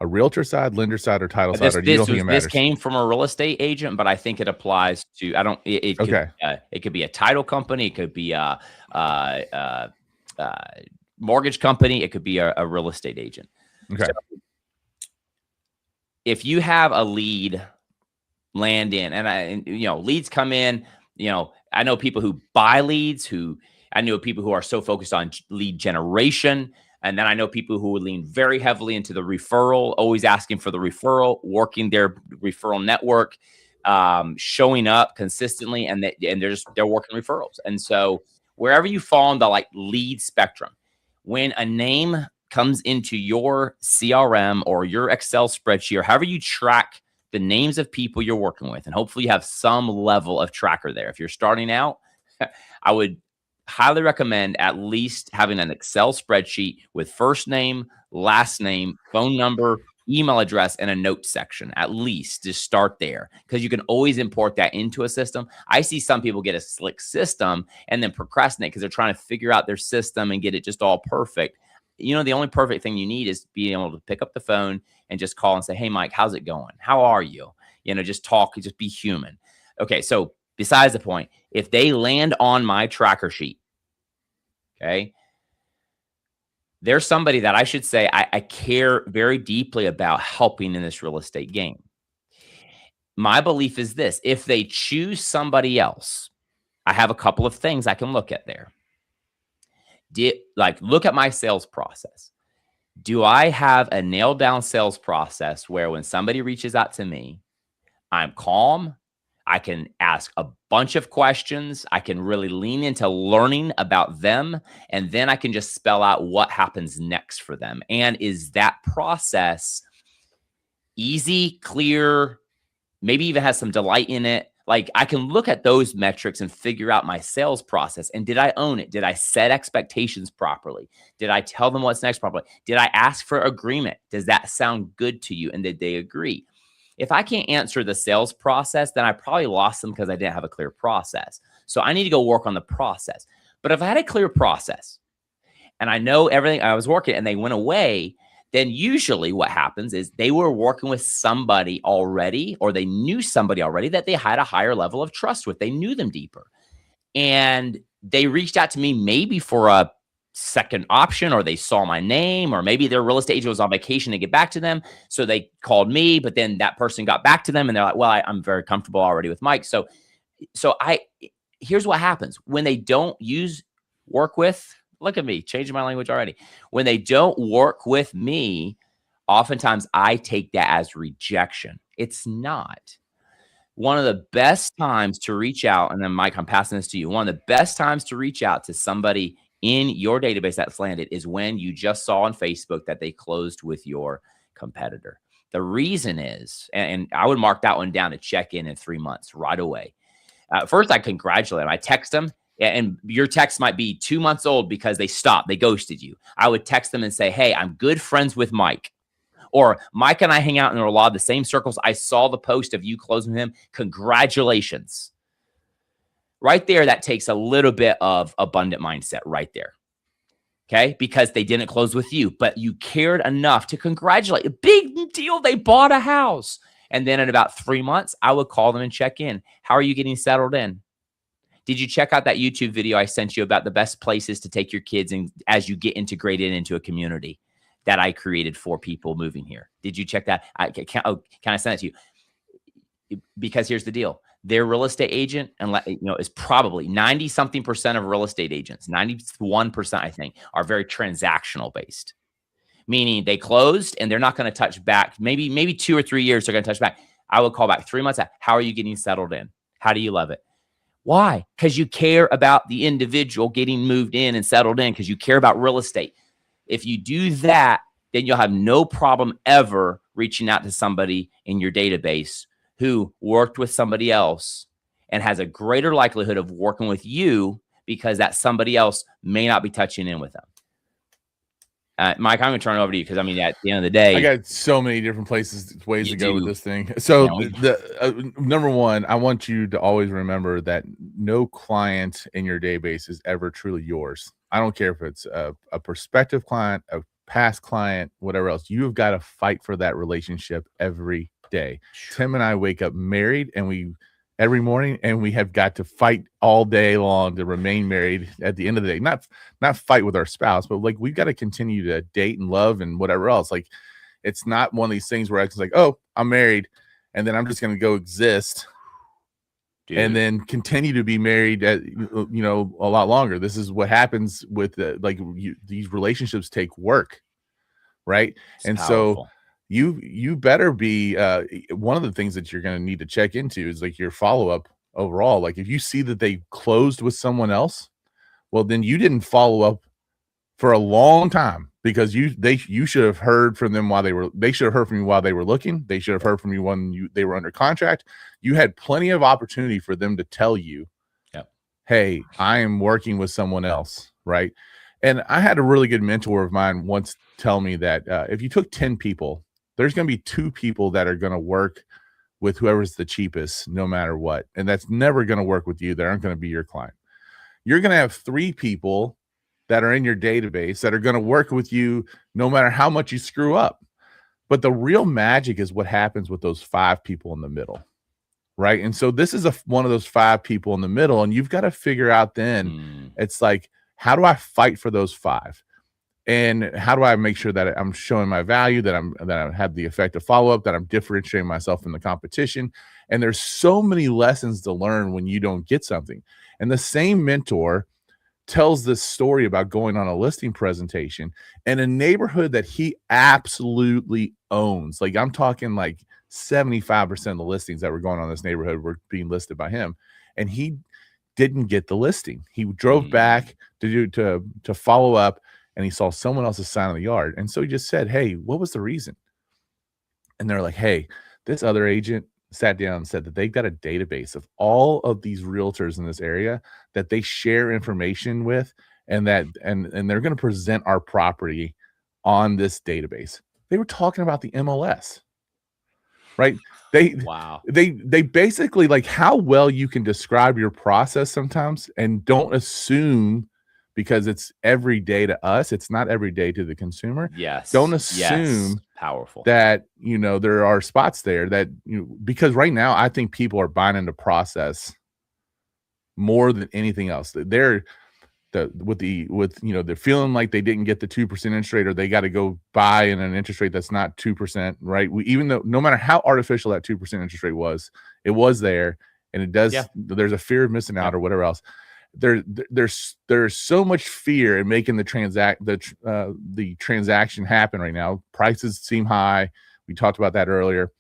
realtor side, lender side, or title side? Or do you don't think it matters? This came from a real estate agent, but I think it applies to. It could be a title company. It could be a mortgage company. It could be a real estate agent. Okay. So if you have a lead land in, and leads come in, I know people who buy leads. I know people who are so focused on lead generation. And then I know people who would lean very heavily into the referral, always asking for the referral, working their referral network, showing up consistently, and they're working referrals. And so wherever you fall in the lead spectrum, when a name comes into your CRM or your Excel spreadsheet, or however you track the names of people you're working with, and hopefully you have some level of tracker there. If you're starting out, I would highly recommend at least having an Excel spreadsheet with first name, last name, phone number, email address, and a note section. At least just start there, because you can always import that into a system. I see some people get a slick system and then procrastinate because they're trying to figure out their system and get it just all perfect. The only perfect thing you need is being able to pick up the phone and just call and say, hey, Mike, how's it going? How are you? Just talk, just be human. Okay. So besides the point, if they land on my tracker sheet, okay, there's somebody that I should say I care very deeply about helping in this real estate game. My belief is this: if they choose somebody else, I have a couple of things I can look at there. Look at my sales process. Do I have a nailed down sales process where when somebody reaches out to me, I'm calm, I can ask a bunch of questions, I can really lean into learning about them, and then I can just spell out what happens next for them? And is that process easy, clear, maybe even has some delight in it? Like, I can look at those metrics and figure out my sales process. And did I own it? Did I set expectations properly? Did I tell them what's next properly? Did I ask for agreement? Does that sound good to you? And did they agree? If I can't answer the sales process, then I probably lost them because I didn't have a clear process. So I need to go work on the process. But if I had a clear process and I know everything I was working and they went away, then usually what happens is they were working with somebody already, or they knew somebody already that they had a higher level of trust with. They knew them deeper. And they reached out to me maybe for a second option, or they saw my name, or maybe their real estate agent was on vacation to get back to them. So they called me, but then that person got back to them and they're like, well, I'm very comfortable already with Mike. So here's what happens when they don't work with, look at me, changing my language already. When they don't work with me, oftentimes I take that as rejection. It's not. One of the best times to reach out, and then Mike, I'm passing this to you. One of the best times to reach out to somebody in your database that's landed is when you just saw on Facebook that they closed with your competitor. The reason is, and I would mark that one down to check in 3 months right away. First, I congratulate them. I text them, and your text might be 2 months old because they stopped, they ghosted you. I would text them and say, hey, I'm good friends with Mike. Or Mike and I hang out in a lot of the same circles. I saw the post of you closing with him. Congratulations. Right there, that takes a little bit of abundant mindset right there. Okay? Because they didn't close with you, but you cared enough to congratulate. A big deal. They bought a house. And then in about 3 months, I would call them and check in. How are you getting settled in? Did you check out that YouTube video I sent you about the best places to take your kids and as you get integrated into a community that I created for people moving here? Did you check that? Can I send it to you? Because here's the deal. Their real estate agent, is probably 90-something% of real estate agents, 91%, I think, are very transactional based. Meaning they closed and they're not going to touch back. Maybe 2 or 3 years they're going to touch back. I would call back 3 months out. How are you getting settled in? How do you love it? Why? Because you care about the individual getting moved in and settled in, because you care about real estate. If you do that, then you'll have no problem ever reaching out to somebody in your database who worked with somebody else and has a greater likelihood of working with you because that somebody else may not be touching in with them. Mike, I'm going to turn it over to you because, at the end of the day, I got so many different ways to go with this thing. So number one, I want you to always remember that no client in your database is ever truly yours. I don't care if it's a prospective client, a past client, whatever else. You have got to fight for that relationship every day. Tim and I wake up married every morning, and we have got to fight all day long to remain married at the end of the day. Not fight with our spouse, but we've got to continue to date and love and whatever else. It's not one of these things where it's like, oh, I'm married, and then I'm just going to go exist. Dude. And then continue to be married a lot longer. This is what happens with these relationships take work, right? It's powerful. So you better be one of the things that you're going to need to check into is your follow-up overall. If you see that they closed with someone else, well, then you didn't follow up for a long time, because you should have heard from them they should have heard from you while they were looking. They should have heard from you when they were under contract. You had plenty of opportunity for them to tell you, hey, I am working with someone else, right? And I had a really good mentor of mine once tell me that if you took 10 people, there's going to be 2 people that are going to work with whoever's the cheapest, no matter what. And that's never going to work with you. They aren't going to be your client. You're going to have 3 people that are in your database that are going to work with you no matter how much you screw up. But the real magic is what happens with those 5 people in the middle, right? And so this is one of those 5 people in the middle, and you've got to figure out then, it's like, how do I fight for those 5? And how do I make sure that I'm showing my value, that I have the effective follow-up, that I'm differentiating myself from the competition? And there's so many lessons to learn when you don't get something. And the same mentor tells this story about going on a listing presentation in a neighborhood that he absolutely owns. Like, I'm talking like 75% of the listings that were going on in this neighborhood were being listed by him, and he didn't get the listing. He drove back to follow up, and he saw someone else's sign on the yard. And so he just said, hey, what was the reason? And they're like, hey, this other agent sat down and said that they've got a database of all of these realtors in this area that they share information with, and that and they're going to present our property on this database. They were talking about the MLS, right? They basically, like, how well you can describe your process sometimes, and don't assume, because it's every day to us, it's not every day to the consumer. Yes. Don't assume powerful that, there are spots there that, because right now I think people are buying into process more than anything else. They're feeling like they didn't get the 2% interest rate, or they got to go buy in an interest rate that's not 2%, right? Even though, no matter how artificial that 2% interest rate was, it was there, and it does. There's a fear of missing out or whatever else. There's so much fear in making the transaction happen right now. Prices seem high. We talked about that earlier.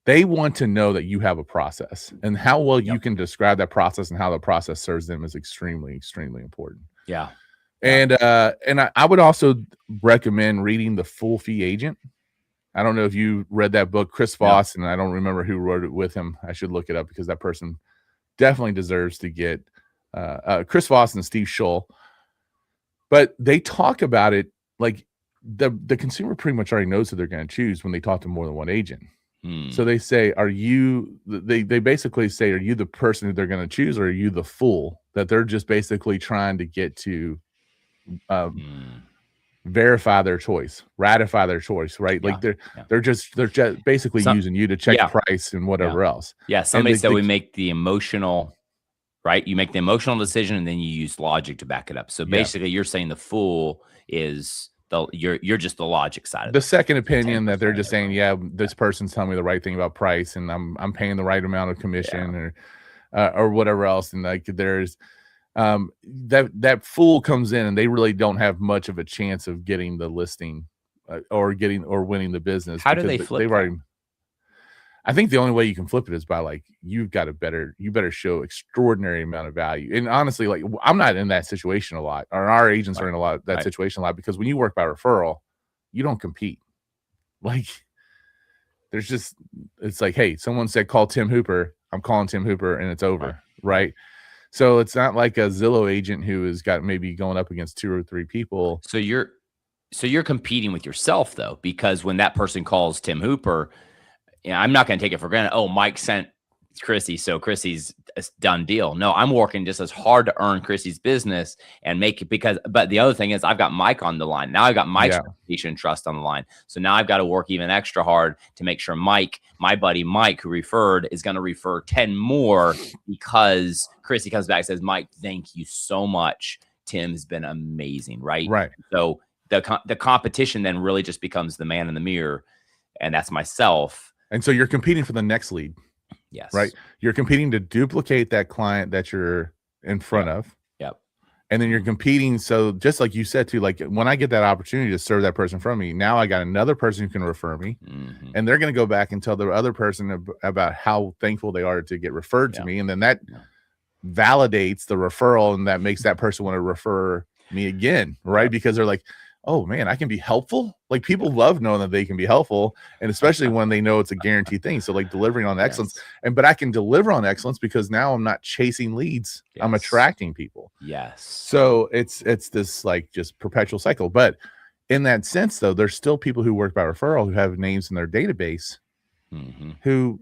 They want to know that you have a process, and how well you can describe that process and how the process serves them is extremely, extremely important. Yeah. And I would also recommend reading The Full Fee Agent. I don't know if you read that book, Chris Voss, and I don't remember who wrote it with him. I should look it up, because that person definitely deserves to get Chris Voss and Steve Shull. But they talk about it like the consumer pretty much already knows who they're going to choose when they talk to more than one agent. So they say, they basically say, are you the person that they're going to choose, or are you the fool that they're just basically trying to get to verify their choice, ratify their choice, right? Like they're just basically using you to check price and whatever else. Yeah. Somebody said we make the emotional, right? You make the emotional decision, and then you use logic to back it up. So basically you're saying the fool is you're just the logic side of the second opinion, that they're just saying, this person's telling me the right thing about price, and I'm paying the right amount of commission or whatever else. And like, there's that fool comes in, and they really don't have much of a chance of getting the listing or winning the business. How do they flip? I think the only way you can flip it is by, like, you better show extraordinary amount of value. And honestly, like, I'm not in that situation a lot, or our agents are in that situation a lot, because when you work by referral, you don't compete. Like, it's like, hey, someone said call Tim Hooper, I'm calling Tim Hooper, and it's over, right? So it's not like a Zillow agent who has got maybe going up against 2 or 3 people. So you're competing with yourself, though, because when that person calls Tim Hooper, I'm not going to take it for granted. Oh, Mike sent Chrissy, so Chrissy's a done deal. No, I'm working just as hard to earn Chrissy's business and make it, but the other thing is, I've got Mike on the line. Now I've got Mike's reputation and trust on the line. So now I've got to work even extra hard to make sure Mike, my buddy Mike, who referred, is going to refer 10 more, because Chrissy comes back and says, Mike, thank you so much. Tim's been amazing. Right. So the competition then really just becomes the man in the mirror, and that's myself. And so you're competing for the next lead. Yes. Right. You're competing to duplicate that client that you're in front of. Yep. And then you're competing. So just like you said too, like, when I get that opportunity to serve that person from me, now I got another person who can refer me, and they're going to go back and tell the other person about how thankful they are to get referred to me. And then that validates the referral, and that makes that person want to refer me again. Right. Because they're like, oh man, I can be helpful. Like, people love knowing that they can be helpful, and especially when they know it's a guaranteed thing. So, like, delivering on excellence, but I can deliver on excellence because now I'm not chasing leads. I'm attracting people. Yes. So it's this, like, just perpetual cycle. But in that sense, though, there's still people who work by referral who have names in their database who,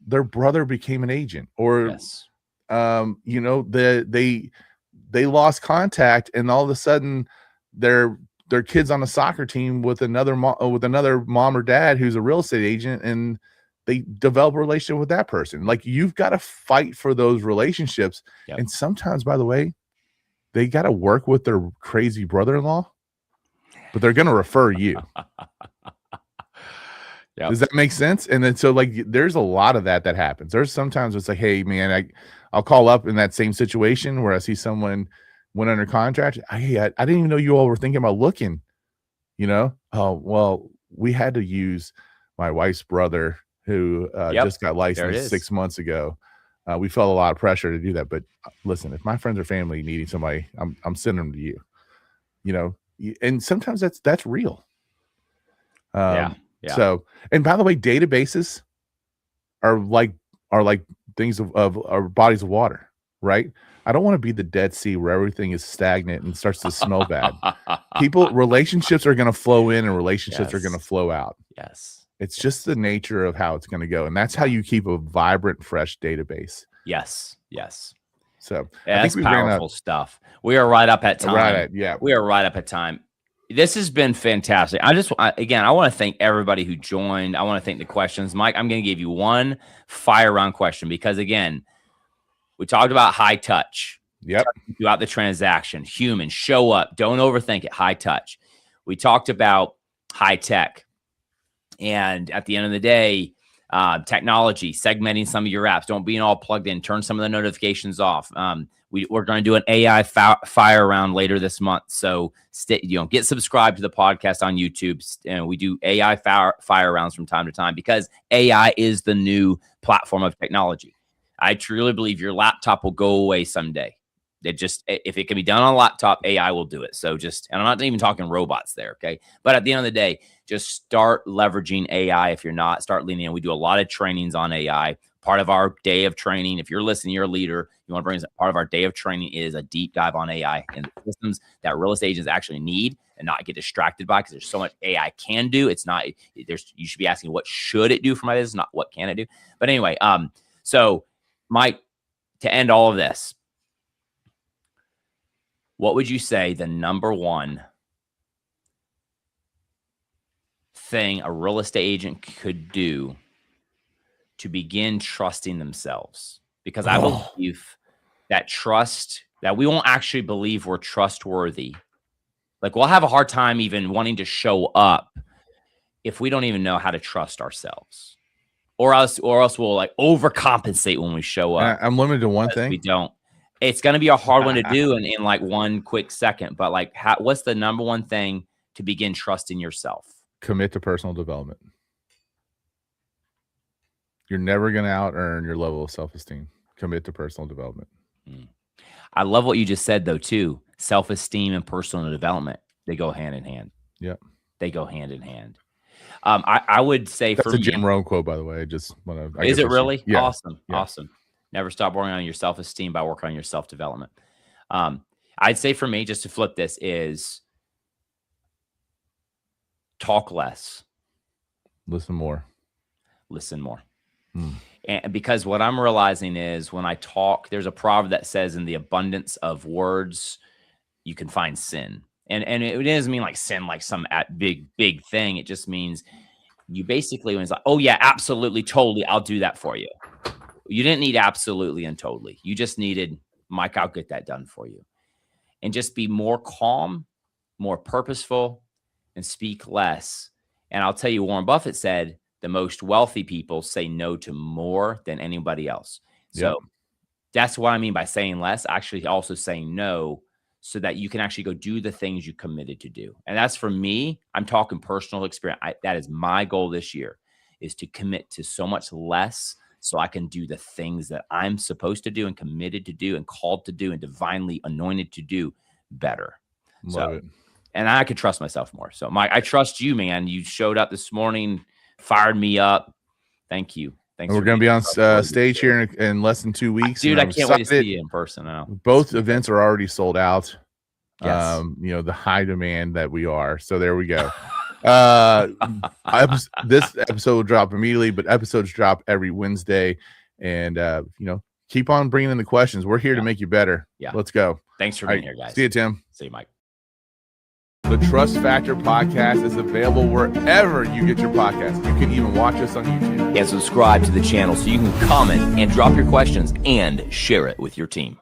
their brother became an agent, or, they lost contact, and all of a sudden they're their kids on a soccer team with another mom or dad who's a real estate agent, and they develop a relationship with that person. Like, you've got to fight for those relationships. Yep. And sometimes, by the way, they got to work with their crazy brother-in-law, but they're going to refer you. Yep. Does that make sense? And then, so like, there's a lot of that happens. There's sometimes it's like, hey man, I'll call up in that same situation where I see someone went under contract. I didn't even know you all were thinking about looking, Oh, well, we had to use my wife's brother who just got licensed 6 months ago. We felt a lot of pressure to do that. But listen, if my friends or family needing somebody, I'm sending them to you, and sometimes that's real. Yeah. So, and by the way, databases are like things of bodies of water, right? I don't want to be the Dead Sea where everything is stagnant and starts to smell bad. Relationships are going to flow in and relationships are going to flow out. Yes. It's just the nature of how it's going to go. And that's how you keep a vibrant, fresh database. Yes. So that's powerful stuff. We are right up at time. We are right up at time. This has been fantastic. I want to thank everybody who joined. I want to thank the questions. Mike, I'm going to give you one fire round question because, again, we talked about high touch. Yep. Throughout the transaction, human, show up. Don't overthink it. High touch. We talked about high tech. And at the end of the day, technology, segmenting some of your apps. Don't be all plugged in. Turn some of the notifications off. We're going to do an AI fire round later this month. So get subscribed to the podcast on YouTube. And we do AI fire rounds from time to time because AI is the new platform of technology. I truly believe your laptop will go away someday. If it can be done on a laptop, AI will do it. So and I'm not even talking robots there. Okay. But at the end of the day, just start leveraging AI. If you're not, start leaning in. We do a lot of trainings on AI. Part of our day of training, if you're listening, you're a leader, you want to bring part of our day of training is a deep dive on AI and the systems that real estate agents actually need and not get distracted by, because there's so much AI can do. It's not, you should be asking what should it do for my business, not what can it do. But anyway, so Mike, to end all of this, what would you say the number one thing a real estate agent could do to begin trusting themselves? Because I believe that we won't actually believe we're trustworthy. Like, we'll have a hard time even wanting to show up if we don't even know how to trust ourselves, or else we'll like overcompensate when we show up. I'm limited to one thing. We don't. It's going to be a hard one to do in like one quick second, but like, what's the number one thing to begin trusting yourself? Commit to personal development. You're never going to out earn your level of self-esteem. Commit to personal development. I love what you just said though, too. Self-esteem and personal development, they go hand in hand. Yep. They go hand in hand. I would say that's a Jim Rohn quote, by the way. I just want to. Is it really? Yeah. Awesome. Yeah. Awesome. Never stop working on your self-esteem by working on your self-development. I'd say for me, just to flip this, is talk less. Listen more. Listen more. And because what I'm realizing is when I talk, there's a proverb that says in the abundance of words, you can find sin. And it doesn't mean like sin, like some big thing. It just means you basically, when it's like, oh yeah, absolutely, totally, I'll do that for you. You didn't need absolutely and totally. You just needed, Mike, I'll get that done for you. And just be more calm, more purposeful, and speak less. And I'll tell you, Warren Buffett said, the most wealthy people say no to more than anybody else. So that's what I mean by saying less, actually also saying no, so that you can actually go do the things you committed to do. And that's for me, I'm talking personal experience. That is my goal this year, is to commit to so much less so I can do the things that I'm supposed to do and committed to do and called to do and divinely anointed to do better. Love it. And I could trust myself more. So Mike, I trust you, man. You showed up this morning, fired me up. Thank you. Thanks. We're going to be on stage here in less than 2 weeks. Dude, I can't wait to see you in person now. Both events are already sold out. Yes. The high demand that we are. So there we go. This episode will drop immediately, but episodes drop every Wednesday. And, keep on bringing in the questions. We're here to make you better. Yeah. Let's go. Thanks for being here, guys. See you, Tim. See you, Mike. The Trust Factor podcast is available wherever you get your podcast. You can even watch us on YouTube. And subscribe to the channel so you can comment and drop your questions and share it with your team.